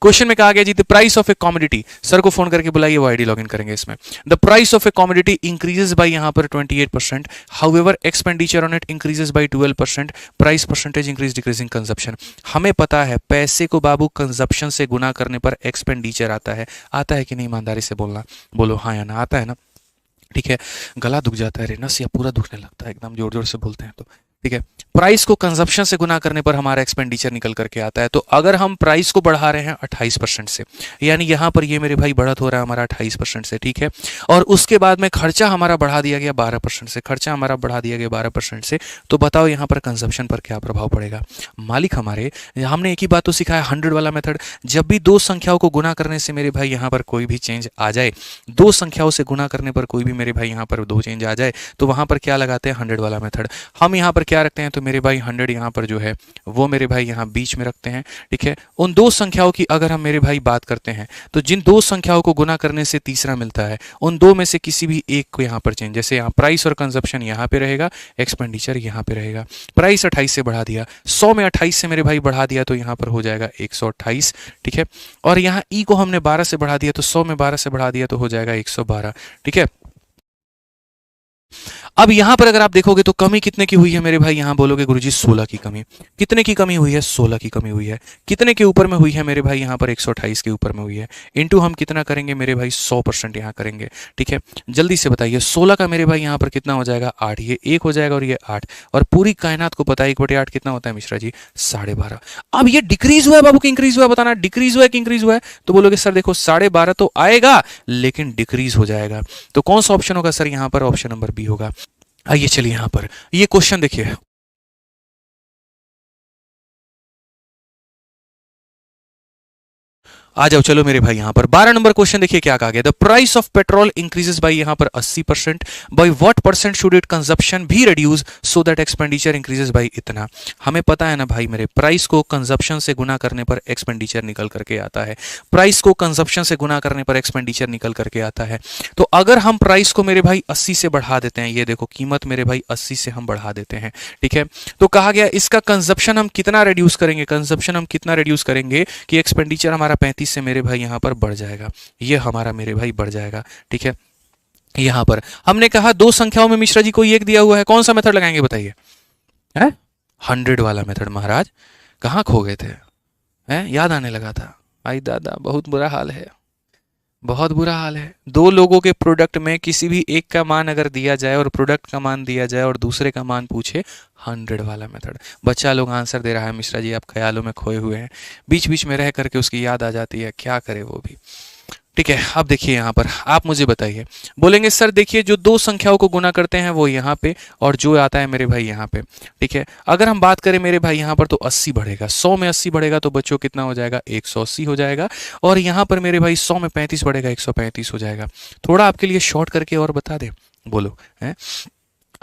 Question में कहा गया जी the price of a commodity, sir को फोन करके बुलाइए, वो आईडी लॉगिन करेंगे इसमें। The price of a commodity increases by यहां पर 28%, however expenditure on it increases by 12%, price percentage increase decreasing consumption. हमें पता है पैसे को बाबू कंजप्शन से गुना करने पर एक्सपेंडिचर आता है। आता है कि नहीं, ईमानदारी से बोलना, बोलो हाँ या ना, आता है ना? ठीक है, गला दुख जाता है रे, नस या पूरा दुखने लगता है एकदम जोर जोर से बोलते हैं तो। ठीक है, प्राइस को कंजप्शन से गुना करने पर हमारा एक्सपेंडिचर निकल करके आता है। तो अगर हम प्राइस को बढ़ा रहे हैं 28% से, यानी यहां पर ये मेरे भाई बढ़त हो रहा है हमारा 28% से, ठीक है, और उसके बाद में खर्चा हमारा बढ़ा दिया गया 12% से, खर्चा हमारा बढ़ा दिया गया 12% से, तो बताओ यहां पर कंजप्शन पर क्या प्रभाव पड़ेगा? मालिक हमारे, हमने एक ही बात तो सिखाया, 100 वाला मेथड। जब भी दो संख्याओं को गुना करने से मेरे भाई यहां पर कोई भी चेंज आ जाए, दो संख्याओं से गुना करने पर कोई भी मेरे भाई यहां पर दो चेंज आ जाए, तो वहां पर क्या लगाते हैं? 100 वाला मेथड। हम यहां पर क्या रखते हैं? तो मेरे भाई 100 यहाँ पर जो है वो मेरे भाई यहाँ बीच में रखते हैं। ठीक है, उन दो संख्याओं की अगर हम मेरे भाई बात करते हैं, तो जिन दो संख्याओं को गुना करने से तीसरा मिलता है, उन दो में से किसी भी एक को यहाँ पर चेंज, जैसे यहाँ प्राइस और कंजप्शन यहाँ पे रहेगा, एक्सपेंडिचर यहाँ पे रहेगा। प्राइस 28 से बढ़ा दिया, 100 में 28 से मेरे भाई बढ़ा दिया, तो यहाँ पर हो जाएगा 128। ठीक है, और यहाँ ई को हमने 12 से बढ़ा दिया, तो 100 में 12 से बढ़ा दिया तो हो जाएगा 112। ठीक है, अब यहां पर अगर आप देखोगे तो कमी कितने की हुई है मेरे भाई? यहां बोलोगे गुरुजी 16 की कमी। कितने की कमी हुई है? 16 की कमी हुई है। कितने के ऊपर में हुई है मेरे भाई? यहां पर 128 के ऊपर में हुई है। इनटू हम कितना करेंगे मेरे भाई? 100% यहां करेंगे। ठीक है, जल्दी से बताइए 16 का मेरे भाई यहां पर कितना हो जाएगा? 8। ये 1 हो जाएगा और ये 8, और पूरी कायनात को पता है 1/8 कितना होता है मिश्रा जी? 12.5। अब ये डिक्रीज हुआ है बाबू कि इंक्रीज हुआ है? बताना, डिक्रीज हुआ है कि इंक्रीज हुआ है? तो बोलोगे सर देखो 12.5 तो आएगा लेकिन डिक्रीज हो जाएगा। तो कौन सा ऑप्शन होगा सर? यहां पर ऑप्शन नंबर बी होगा। आइए चलिए यहां पर ये क्वेश्चन देखिए, आ जाओ चलो मेरे भाई यहां पर 12 नंबर क्वेश्चन देखिए क्या कहा गया। The price of petrol increases by यहां पर 80%, by what percent should it consumption भी reduce so that expenditure increases by इतना। हमें पता है ना भाई मेरे, प्राइस को कंजप्शन से गुना करने पर एक्सपेंडिचर निकल करके आता है। प्राइस को कंजप्शन से गुना करने पर एक्सपेंडिचर निकल करके आता है। तो अगर हम प्राइस को मेरे भाई 80 से बढ़ा देते हैं, ये देखो कीमत मेरे भाई 80 से हम बढ़ा देते हैं। ठीक है, तो कहा गया इसका कंजप्शन हम कितना रिड्यूस करेंगे? कंजप्शन हम कितना रिड्यूस करेंगे कि एक्सपेंडिचर हमारा 35 से मेरे भाई यहां पर बढ़ जाएगा, ये हमारा मेरे भाई बढ़ जाएगा। ठीक है, यहां पर हमने कहा दो संख्याओं में मिश्रा जी कोई एक दिया हुआ है, कौन सा मेथड लगाएंगे बताइए? है 100 वाला मेथड। महाराज कहां खो गए थे? हैं, याद आने लगा था। आई दादा बहुत बुरा हाल है, बहुत बुरा हाल है। दो लोगों के प्रोडक्ट में किसी भी एक का मान अगर दिया जाए और प्रोडक्ट का मान दिया जाए और दूसरे का मान पूछे, 100 वाला मेथड। बच्चा लोग आंसर दे रहा है मिश्रा जी आप ख्यालों में खोए हुए हैं, बीच बीच में रह करके उसकी याद आ जाती है, क्या करे वो भी। ठीक है, अब देखिए यहाँ पर आप मुझे बताइए, बोलेंगे सर देखिए जो दो संख्याओं को गुना करते हैं वो यहाँ पे और जो आता है मेरे भाई यहाँ पे। ठीक है, अगर हम बात करें मेरे भाई यहाँ पर तो 80 बढ़ेगा, 100 में 80 बढ़ेगा तो बच्चों कितना हो जाएगा? 180 हो जाएगा। और यहाँ पर मेरे भाई 100 में 35 बढ़ेगा, 135 हो जाएगा। थोड़ा आपके लिए शॉर्ट करके और बता दे, बोलो है।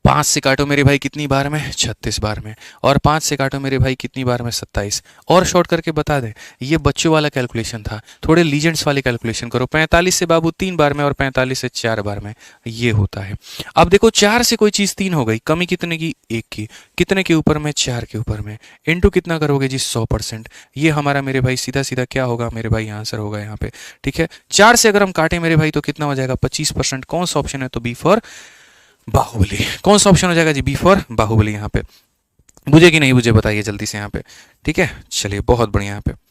5 से काटो मेरे भाई कितनी बार में? 36 बार में। और 5 से काटो मेरे भाई कितनी बार में? 27। और शॉर्ट करके बता दें, ये बच्चों वाला कैलकुलेशन था, थोड़े लीजेंड्स वाले कैलकुलेशन करो। 45 से बाबू 3 बार में और 45 से 4 बार में, ये होता है। अब देखो 4 से कोई चीज़ 3 हो गई, कमी कितने की? 1 की। कितने के ऊपर में? 4 के ऊपर में। इनटू कितना करोगे जी? 100%। ये हमारा मेरे भाई सीधा सीधा क्या होगा मेरे भाई? आंसर होगा यहाँ पे। ठीक है, 4 से अगर हम काटें मेरे भाई तो कितना हो जाएगा? 25%। कौन सा ऑप्शन है? तो बी फॉर बाहुबली। कौन सा ऑप्शन हो जाएगा जी? B for Baahubali. यहाँ पे बुझे कि नहीं बुझे बताइए जल्दी से यहाँ पे। ठीक है, चलिए बहुत बढ़िया। यहाँ पे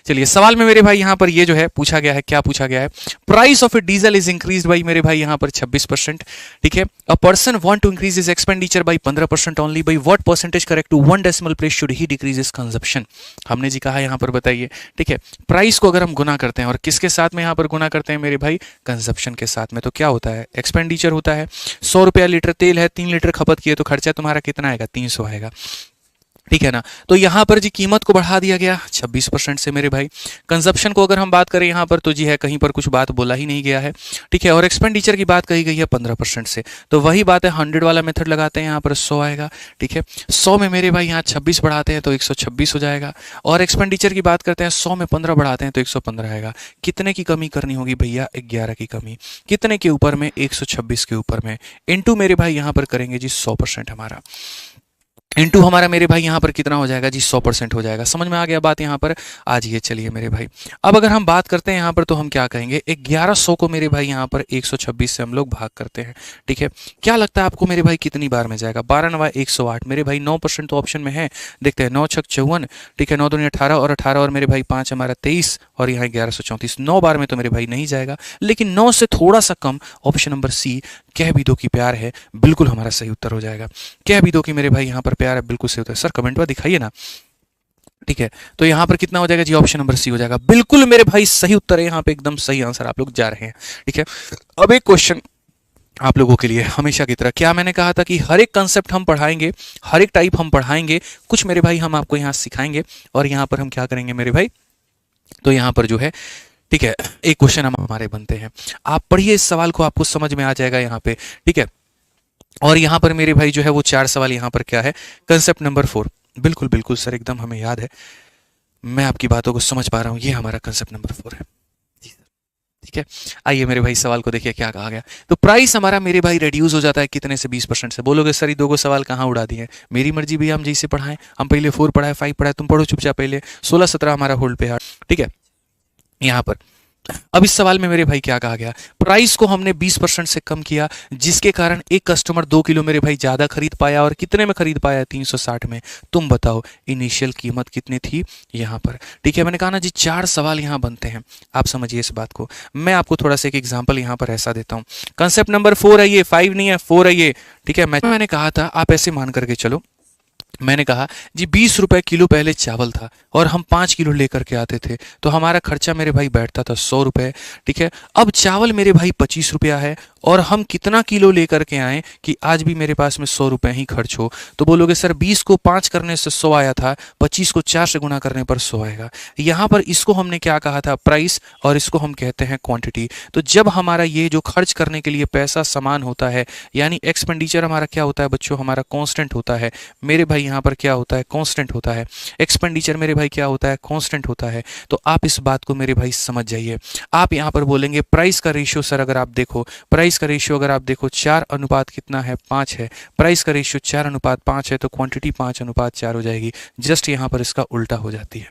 चलिए सवाल में मेरे भाई यहाँ पर ये जो है पूछा गया है, क्या पूछा गया है? Price of a diesel is increase by मेरे भाई यहाँ पर 26%। ठीक है, a person want to increase is expenditure by 15% only, by what percentage correct to 1 decimal place should he decrease is consumption. हमने जी कहा यहाँ पर बताइए। ठीक है, प्राइस को अगर हम गुना करते हैं और किसके साथ में यहाँ पर गुना करते हैं मेरे भाई? कंजप्शन के साथ में, तो क्या होता है? एक्सपेंडिचर होता है। 100 रुपया लीटर तेल है, 3 लीटर खपत किए तो खर्चा तुम्हारा कितना आएगा? 300 आएगा। ठीक है ना, तो यहां पर जी कीमत को बढ़ा दिया गया 26% से मेरे भाई। कंजप्शन को अगर हम बात करें यहां पर तो जी है कहीं पर कुछ बात बोला ही नहीं गया है। ठीक है, और एक्सपेंडिचर की बात कही गई है 15% से, तो वही बात है 100 वाला मेथड लगाते हैं, यहाँ पर 100 आएगा। ठीक है, 100 में मेरे भाई यहाँ 26 बढ़ाते हैं तो 126 हो जाएगा, और एक्सपेंडिचर की बात करते हैं 100 में 15 बढ़ाते हैं तो 115 आएगा। कितने की कमी करनी होगी भैया? 11 की कमी। कितने के ऊपर में? 126 के ऊपर में। इनटू मेरे भाई यहाँ पर करेंगे जी 100% हमारा। इनटू हमारा मेरे भाई यहाँ पर कितना हो जाएगा जी 100% हो जाएगा। समझ में आ गया बात यहाँ पर? आज ये चलिए मेरे भाई, अब अगर हम बात करते हैं यहाँ पर तो हम क्या कहेंगे, 1100 को मेरे भाई यहाँ पर 126 से हम लोग भाग करते हैं। ठीक है, क्या लगता है आपको मेरे भाई कितनी बार में जाएगा? 12 9 108 मेरे भाई, 9% तो ऑप्शन में है। देखते हैं, 9 छक 54, ठीक है, 9 दूनी 18 और 18 और मेरे भाई 5 हमारा 23 और यहाँ 1134। 9 बार में तो मेरे भाई नहीं जाएगा, लेकिन 9 से थोड़ा सा कम ऑप्शन नंबर सी, कह भी दो कि प्यार है, बिल्कुल हमारा सही उत्तर हो जाएगा। कह भी दो कि मेरे भाई यहाँ पर प्यार है, बिल्कुल सही उत्तर है। सर कमेंट में दिखाइए ना। ठीक है, तो यहाँ पर कितना हो जाएगा जी? ऑप्शन नंबर सी हो जाएगा, बिल्कुल मेरे भाई सही उत्तर है। यहाँ पे एकदम सही आंसर आप लोग जा रहे हैं। ठीक है, अब एक क्वेश्चन आप लोगों के लिए हमेशा की तरह, क्या मैंने कहा था कि हर एक कंसेप्ट हम पढ़ाएंगे, हर एक टाइप हम पढ़ाएंगे, कुछ मेरे भाई हम आपको यहाँ सिखाएंगे और यहाँ पर हम क्या करेंगे मेरे भाई, तो यहाँ पर जो है, ठीक है, एक क्वेश्चन हम हमारे बनते हैं। आप पढ़िए इस सवाल को, आपको समझ में आ जाएगा यहाँ पे। ठीक है, और यहाँ पर मेरे भाई जो है वो 4 सवाल यहाँ पर क्या है, कंसेप्ट नंबर 4। बिल्कुल बिल्कुल सर, एकदम हमें याद है, मैं आपकी बातों को समझ पा रहा हूँ, ये हमारा कंसेप्ट नंबर 4 है। ठीक है, आइए मेरे भाई सवाल को देखिए क्या कहा गया। तो प्राइस हमारा मेरे भाई रिड्यूस हो जाता है कितने से? 20% से। बोलोगे सर ये 2 सवाल कहाँ उड़ा दिए? मेरी मर्जी भैया, हम जैसे पढ़ाएं, हम पहले 4 पढ़ाए, 5 पढ़ाए, तुम पढ़ो चुपचाप पहले। 16 17 हमारा होल्ड पे है। ठीक है, यहाँ पर अब इस सवाल में मेरे भाई क्या कहा गया, प्राइस को हमने 20% से कम किया, जिसके कारण एक कस्टमर 2 किलो मेरे भाई ज्यादा खरीद पाया, और कितने में खरीद पाया? 360 में। तुम बताओ इनिशियल कीमत कितनी थी यहाँ पर? ठीक है, मैंने कहा ना जी 4 सवाल यहाँ बनते हैं, आप समझिए इस बात को। मैं आपको थोड़ा सा एक एग्जाम्पल यहाँ पर ऐसा देता हूँ। कंसेप्ट नंबर 4 है ये, 5 नहीं है, 4 है ये। ठीक है, मैंने कहा था आप ऐसे मान करके चलो, मैंने कहा जी 20 रुपए किलो पहले चावल था और हम 5 किलो लेकर के आते थे, तो हमारा खर्चा मेरे भाई बैठता था 100 रुपए। ठीक है, अब चावल मेरे भाई 25 रुपया है और हम कितना किलो लेकर के आए कि आज भी मेरे पास में 100 रुपए ही खर्च हो? तो बोलोगे सर 20 को 5 करने से 100 आया था, 25 को 4 से गुना करने पर 100 आएगा। यहाँ पर इसको हमने क्या कहा था? प्राइस, और इसको हम कहते हैं क्वांटिटी। तो जब हमारा ये जो खर्च करने के लिए पैसा समान होता है, यानी एक्सपेंडिचर हमारा क्या होता है बच्चों? हमारा कांस्टेंट होता है मेरे भाई, यहाँ पर क्या होता है? कांस्टेंट होता है। एक्सपेंडिचर मेरे भाई क्या होता है? कांस्टेंट होता है। तो आप इस बात को मेरे भाई समझ जाइए। आप यहाँ पर बोलेंगे प्राइस का रेशियो, सर अगर आप देखो प्राइस का रेशियो अगर आप देखो 4 अनुपात कितना है? 5 है। प्राइस का रेशियो 4 अनुपात 5 है, तो क्वांटिटी 5 अनुपात 4 हो जाएगी। जस्ट यहाँ पर इसका उल्टा हो जाती है।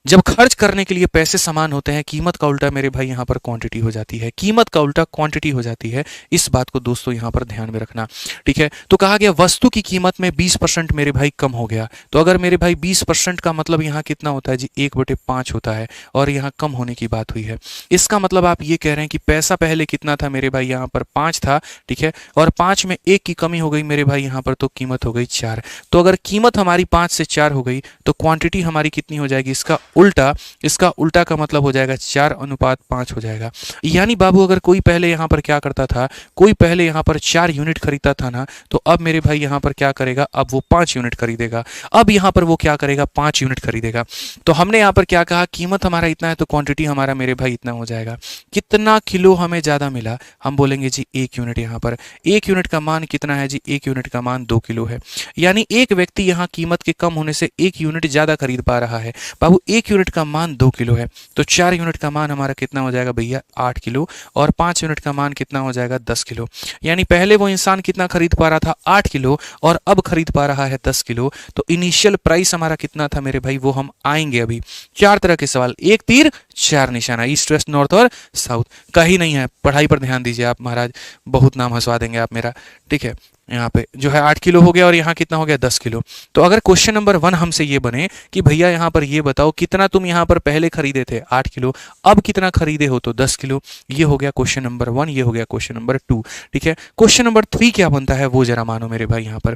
जब खर्च करने के लिए पैसे समान होते हैं, कीमत का उल्टा मेरे भाई यहाँ पर क्वांटिटी हो जाती है, कीमत का उल्टा क्वांटिटी हो जाती है। इस बात को दोस्तों यहाँ पर ध्यान में रखना। ठीक है, तो कहा गया वस्तु की कीमत में 20% मेरे भाई कम हो गया। तो अगर मेरे भाई 20% का मतलब यहाँ कितना होता है जी? 1/5 होता है, और यहाँ कम होने की बात हुई है। इसका मतलब आप ये कह रहे हैं कि पैसा पहले कितना था मेरे भाई? यहाँ पर 5 था। ठीक है, और 5 में 1 की कमी हो गई मेरे भाई यहाँ पर, तो कीमत हो गई 4। तो अगर कीमत हमारी 5 से 4 हो गई तो क्वांटिटी हमारी कितनी हो जाएगी? इसका उल्टा का मतलब हो जाएगा 4 अनुपात 5 हो जाएगा। यानी बाबू अगर कोई पहले यहाँ पर क्या करता था, कोई पहले यहाँ पर 4 यूनिट खरीदता था ना, तो अब मेरे भाई यहाँ पर क्या करेगा? अब वो 5 यूनिट खरीदेगा। अब यहाँ पर वो क्या करेगा? 5 यूनिट खरीदेगा। तो हमने यहाँ पर क्या कहा? कीमत हमारा इतना है तो क्वांटिटी हमारा मेरे भाई इतना हो जाएगा। कितना किलो हमें ज्यादा मिला? हम बोलेंगे जी 1 यूनिट। यहाँ पर 1 यूनिट का मान कितना है जी? 1 यूनिट का मान 2 किलो है। यानी एक व्यक्ति यहाँ कीमत के कम होने से 1 यूनिट ज्यादा खरीद पा रहा है। बाबू 1 यूनिट का मान 2 किलो है, तो 4 यूनिट का मान हमारा कितना हो जाएगा भैया? 8 किलो, और 5 यूनिट का मान कितना हो जाएगा? 10 किलो। यानी पहले वो इंसान कितना खरीद पा रहा था? 8 किलो, और अब खरीद पा रहा है 10 किलो। तो इनिशियल प्राइस हमारा कितना था मेरे भाई? वो हम आएंगे अभी। 4 तरह के सवाल, एक तीर 4 निशाना, ईस्ट वेस्ट नॉर्थ और साउथ। कहीं नहीं है, पढ़ाई पर ध्यान दीजिए आप महाराज, बहुत नाम हंसवा देंगे आप मेरा। ठीक है, यहाँ पे जो है 8 किलो हो गया, और यहाँ कितना हो गया? 10 किलो। तो अगर क्वेश्चन नंबर 1 हमसे ये बने कि भैया यहाँ पर ये बताओ कितना तुम यहाँ पर पहले खरीदे थे? 8 किलो, अब कितना खरीदे हो? तो 10 किलो। ये हो गया क्वेश्चन नंबर 1, ये हो गया क्वेश्चन नंबर 2। ठीक है, क्वेश्चन नंबर 3 क्या बनता है वो जरा मानो मेरे भाई। यहाँ पर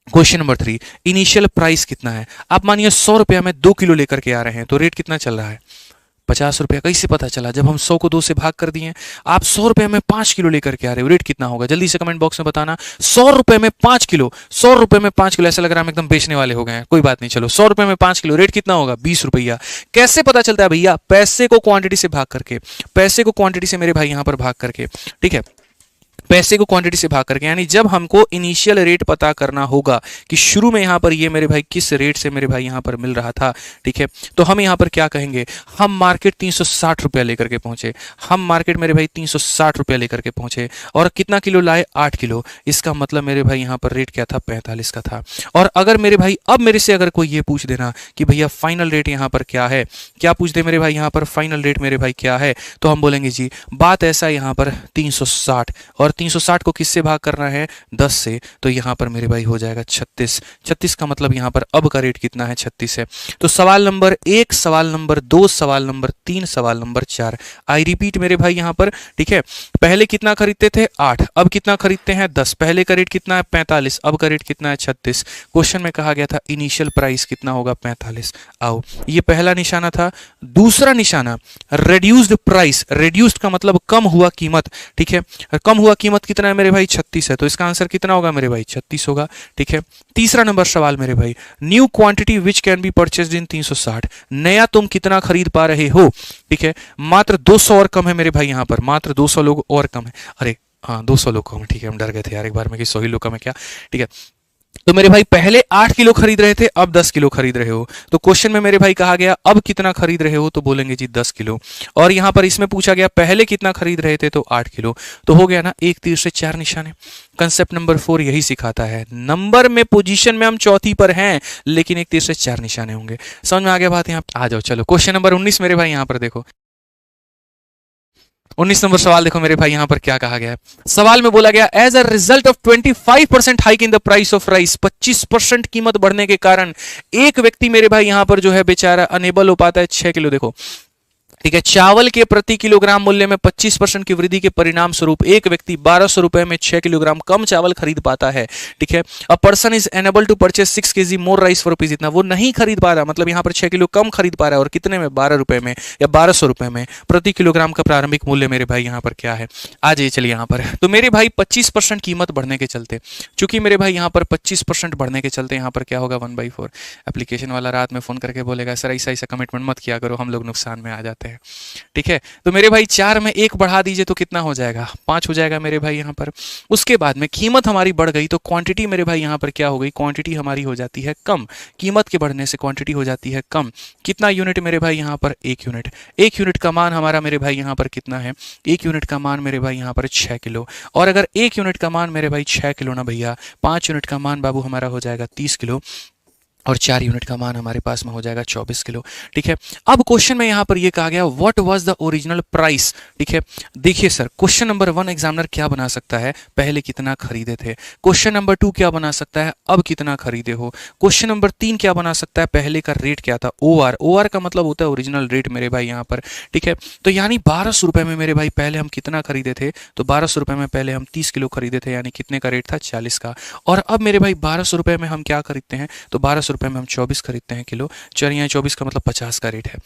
क्वेश्चन नंबर 3, इनिशियल प्राइस कितना है? आप मानिए 100 रुपया में 2 किलो लेकर के आ रहे हैं, तो रेट कितना चल रहा है? 50 रुपया। कैसे पता चला? जब हम 100 को 2 से भाग कर दिए। आप 100 रुपए में 5 किलो लेकर के आ रहे हो, रेट कितना होगा? जल्दी से कमेंट बॉक्स में बताना। 100 रुपए में 5 किलो, 100 रुपए में 5 किलो, ऐसा लग रहा है हम एकदम बेचने वाले हो गए हैं। कोई बात नहीं, चलो 100 रुपए में 5 किलो, रेट कितना होगा? 20 रुपया। कैसे पता चलता है भैया? पैसे को क्वांटिटी से भाग करके, पैसे को क्वांटिटी से मेरे भाई यहां पर भाग करके। ठीक है, पैसे को क्वांटिटी से भाग करके, यानी जब हमको इनिशियल रेट पता करना होगा कि शुरू में यहां पर ये मेरे भाई किस रेट से मेरे भाई यहां पर मिल रहा था, ठीक है, तो हम यहां पर क्या कहेंगे, हम मार्केट 360 रुपया लेकर के पहुंचे, हम मार्केट मेरे भाई 360 रुपया लेकर के पहुंचे, और कितना किलो लाए, 8 किलो। इसका मतलब मेरे भाई यहां पर रेट क्या था, 45 का था। और अगर मेरे भाई अब मेरे से अगर कोई ये पूछ देना कि भैया फाइनल रेट यहां पर क्या है, क्या पूछ दे मेरे भाई यहां पर फाइनल रेट मेरे भाई क्या है, तो हम बोलेंगे जी बात ऐसा यहां पर 360, और 360 को किससे भाग करना है, 10 से, तो यहां पर मेरे भाई हो जाएगा 36। 36 का मतलब यहां पर अब का रेट कितना है, 36 है। तो सवाल नंबर 1, सवाल नंबर 2, सवाल नंबर 3, सवाल नंबर 4, आई रिपीट मेरे भाई यहां पर, ठीक है, पहले कितना खरीदते थे, 8, अब कितना खरीदते हैं, 10। पहले का रेट कितना है, 45, अब का रेट कितना है, 36। क्वेश्चन में कहा गया था इनिशियल प्राइस कितना होगा, 45। आओ, ये पहला निशाना था। दूसरा निशाना रेड्यूस्ड प्राइस, रेड्यूस्ड का मतलब कम हुआ कीमत, ठीक है, कम हुआ कीमत कितना है मेरे भाई, 36 है, तो इसका आंसर कितना होगा मेरे भाई, 36 होगा, ठीक है। तीसरा नंबर सवाल मेरे भाई, new quantity which can be purchased in 360, नया तुम कितना खरीद पा रहे हो, ठीक है, मात्र 200 और कम है मेरे भाई यहां पर, मात्र 200 लोग और कम है, अरे हाँ 200 लोग कम है, ठीक है, हम डर गए थे यार एक बार में कि 100 ही लोग कम है क्या, ठीक है। तो मेरे भाई पहले 8 किलो खरीद रहे थे, अब 10 किलो खरीद रहे हो, तो क्वेश्चन में मेरे भाई कहा गया अब कितना खरीद रहे हो, तो बोलेंगे जी 10 किलो। और यहां पर इसमें पूछा गया पहले कितना खरीद रहे थे, तो 8 किलो, तो हो गया ना, एक तीर से 4 निशाने। कंसेप्ट नंबर 4 यही सिखाता है, नंबर में पोजीशन में हम चौथी पर हैं, लेकिन एक तीर से 4 निशाने होंगे। समझ में आ गया बात, यहाँ आ जाओ, चलो क्वेश्चन नंबर 19 मेरे भाई यहां पर देखो, 19 नंबर सवाल देखो मेरे भाई यहां पर क्या कहा गया है। सवाल में बोला गया as a result of 25% hike in the price of rice, 25% कीमत बढ़ने के कारण एक व्यक्ति मेरे भाई यहां पर जो है बेचारा अनेबल हो पाता है 6 किलो, देखो ठीक है, चावल के प्रति किलोग्राम मूल्य में 25% की वृद्धि के परिणाम स्वरूप एक व्यक्ति 1200 रुपए में 6 किलोग्राम कम चावल खरीद पाता है, ठीक है। A person is enable to purchase 6 kg more rice for rupees, इतना वो नहीं खरीद पा रहा, मतलब यहां पर 6 किलो कम खरीद पा रहा है, और कितने में, 12 रुपए में या 1200 रुपए में। प्रति किलोग्राम का प्रारंभिक मूल्य मेरे भाई यहां पर क्या है, आ जाइए चलिए यहां पर। तो मेरे भाई 25% कीमत बढ़ने के चलते, चूंकि मेरे भाई यहां पर 25% बढ़ने के चलते यहां पर क्या होगा, 1/4। एप्लीकेशन वाला रात में फोन करके बोलेगा सर ऐसा ऐसा कमिटमेंट मत किया करो, हम लोग नुकसान में आ जाते हैं, ठीक है। तो मेरे भाई 4 में 1 बढ़ा दीजिए तो कितना हो जाएगा, 5 हो जाएगा मेरे भाई यहां पर। उसके बाद में कीमत हमारी बढ़ गई तो क्वांटिटी मेरे भाई यहां पर क्या हो गई, क्वांटिटी हमारी हो जाती है कम, कीमत के बढ़ने से क्वांटिटी हो जाती है कम। कितना यूनिट मेरे भाई यहां पर, 1 यूनिट। 1 यूनिट का मान हमारा मेरे भाई यहां पर कितना है, 1 यूनिट का मान मेरे भाई यहां पर 6 किलो। और अगर 1 यूनिट का मान मेरे भाई 6 किलो ना भैया, 5 यूनिट का मान बाबू हमारा हो जाएगा 30 किलो, और 4 यूनिट का मान हमारे पास में हो जाएगा 24 किलो, ठीक है। अब क्वेश्चन में यहां पर ये कहा गया what was the original price, ठीक है। देखिए सर क्वेश्चन नंबर 1 एग्जामिनर क्या बना सकता है, पहले कितना खरीदे थे। क्वेश्चन नंबर 2 क्या बना सकता है, अब कितना खरीदे हो। क्वेश्चन नंबर 3 क्या बना सकता है, पहले का रेट क्या था, OR। OR का मतलब होता है ओरिजिनल रेट मेरे भाई यहां पर, ठीक है। तो यानी 1200 रुपए में मेरे भाई पहले हम कितना खरीदे थे, तो 1200 रुपए में पहले हम 30 किलो खरीदे थे, यानी कितने का रेट था, 40 का। और अब मेरे भाई 1200 रुपए में हम क्या खरीदते हैं, तो 1200 रुपए में हम 24 खरीदते हैं किलो। चलिए यहाँ 24 का मतलब 50 का रेट है।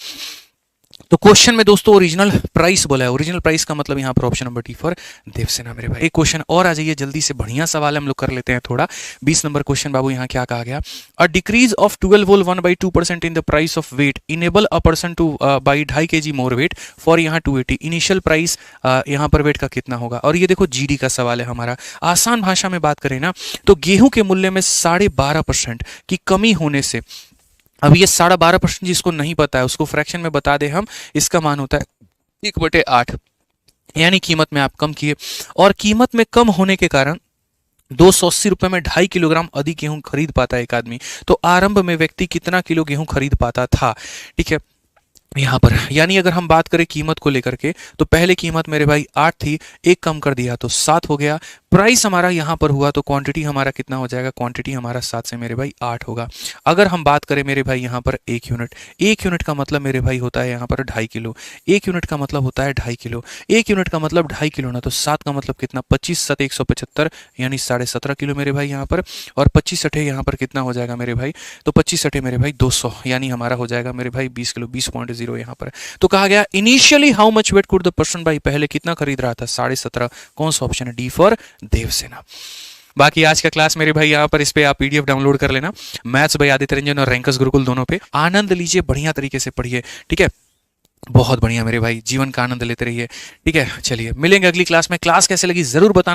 तो क्वेश्चन में दोस्तों ओरिजिनल प्राइस बोला है, ओरिजिनल प्राइस का मतलब यहाँ पर option number D for Devsena मेरे भाई। एक क्वेश्चन और आ जाइए जल्दी से, बढ़िया सवाल हम लोग कर लेते हैं थोड़ा। 20 नंबर क्वेश्चन बाबू यहाँ क्या कहा गया, a decrease of 12 whole 1/2% in the price of wheat enable a person to buy 2.5 kg more wheat for यहाँ 280। इनिशियल प्राइस यहाँ पर वेट का कितना होगा। और ये देखो जीडी का सवाल है हमारा। आसान भाषा में बात करें ना तो गेहूं के मूल्य में 12.5% की कमी होने से, अब ये 12.5% जिसको नहीं पता है उसको फ्रैक्शन में बता दे हम, इसका मान होता है 1/8, यानी कीमत में आप कम किए। और कीमत में कम होने के कारण 280 रुपए में 2.5 किलोग्राम अधिक गेहूं खरीद पाता है एक आदमी। तो आरंभ में व्यक्ति कितना किलो गेहूं खरीद पाता था, ठीक है यहाँ पर। यानी अगर हम बात करें कीमत को लेकर के तो पहले कीमत मेरे भाई 8 थी, एक कम कर दिया तो 7 हो गया। प्राइस हमारा यहाँ पर हुआ तो क्वांटिटी हमारा कितना हो जाएगा, क्वांटिटी हमारा 7 से मेरे भाई 8 होगा। अगर हम बात करें मेरे भाई यहाँ पर 1 यूनिट, 1 यूनिट का मतलब मेरे भाई होता है यहाँ पर 2.5 किलो। 1 यूनिट का मतलब होता है 2.5 किलो। 1 यूनिट का मतलब 2.5 किलो ना, तो 7 का मतलब कितना, 25 7 175 यानी 17.5 किलो मेरे भाई यहाँ पर। और 25 सठे यहाँ पर कितना हो जाएगा मेरे भाई, तो 25 सठे मेरे भाई 200, यानी हमारा हो जाएगा मेरे भाई 20 किलो, 20.0 यहाँ पर। तो कहा गया initially how much wheat could the person buy, पहले कितना खरीद रहा था, 17.5। कौन सा ऑप्शन है, डी फॉर देवसेना। बाकी आज का क्लास मेरे भाई यहाँ पर इस पे आप पीडीएफ डाउनलोड कर लेना, मैथ्स बाय आदित्य रंजन और रैंकर्स गुरुकुल दोनों पे। आनंद लीजिए, बढ़िया तरीके से पढ़िए, ठीक है। बहुत बढ़िया मेरे भाई, जीवन का आनंद लेते रहिए, ठीक है। चलिए मिलेंगे अगली क्लास में। क्लास कैसे लगी जरूर बताना।